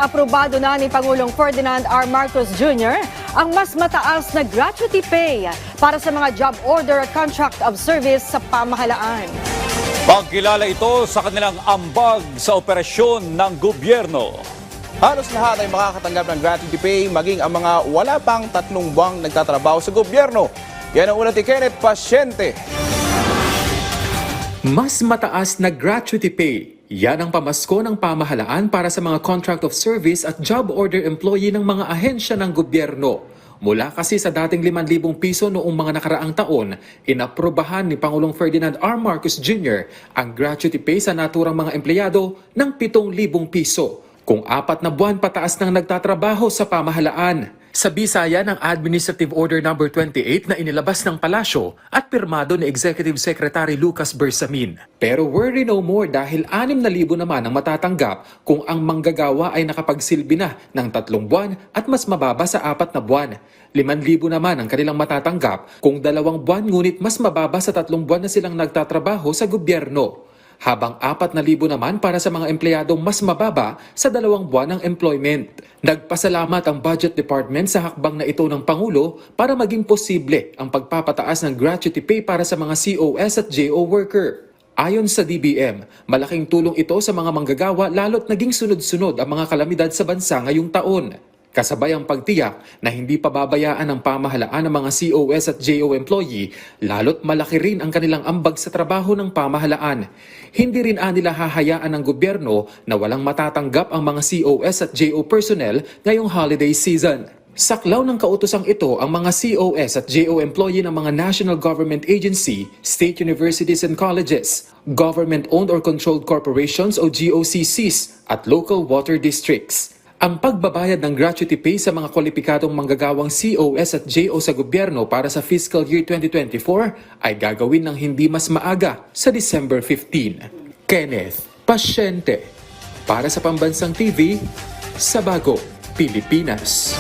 Inaprobado na ni Pangulong Ferdinand R. Marcos Jr. ang mas mataas na gratuity pay para sa mga job order at contract of service sa pamahalaan. Pagkilala ito sa kanilang ambag sa operasyon ng gobyerno. Halos lahat ay makakatanggap ng gratuity pay, maging ang mga wala pang 3 buwang nagtatrabaho sa gobyerno. Yan ang ulat ni Kenneth Pasyente. Mas mataas na gratuity pay. Yan ang pamasko ng pamahalaan para sa mga contract of service at job order employee ng mga ahensya ng gobyerno. Mula kasi sa dating 5,000 piso noong mga nakaraang taon, inaprobahan ni Pangulong Ferdinand R. Marcos Jr. ang gratuity pay sa naturang mga empleyado ng 7,000 piso. Kung 4 na buwan pataas ng nagtatrabaho sa pamahalaan. Sa bisaya ng Administrative Order No. 28 na inilabas ng Palasyo at pirmado ni Executive Secretary Lucas Bersamin. Pero worry no more dahil 6,000 naman ang matatanggap kung ang manggagawa ay nakapagsilbi na ng 3 buwan at mas mababa sa 4 na buwan. 5,000 naman ang kanilang matatanggap kung 2 buwan ngunit mas mababa sa 3 buwan na silang nagtatrabaho sa gobyerno. Habang 4,000 naman para sa mga empleyadong mas mababa sa 2 buwan ng employment. Nagpasalamat ang Budget Department sa hakbang na ito ng Pangulo para maging posible ang pagpapataas ng gratuity pay para sa mga COS at JO worker. Ayon sa DBM, malaking tulong ito sa mga manggagawa lalo't naging sunod-sunod ang mga kalamidad sa bansa ngayong taon. Kasabay ang pagtiyak na hindi pababayaan ng pamahalaan ng mga COS at JO employee, lalo't malaki rin ang kanilang ambag sa trabaho ng pamahalaan. Hindi rin nila hahayaan ng gobyerno na walang matatanggap ang mga COS at JO personnel ngayong holiday season. Saklaw ng kautosang ito ang mga COS at JO employee ng mga National Government Agency, state universities and colleges, government-owned or controlled corporations o GOCCs at local water districts. Ang pagbabayad ng gratuity pay sa mga kwalipikadong manggagawang COS at JO sa gobyerno para sa fiscal year 2024 ay gagawin ng hindi mas maaga sa December 15. Kenneth Pasyente para sa Pambansang TV sa Bagong Pilipinas.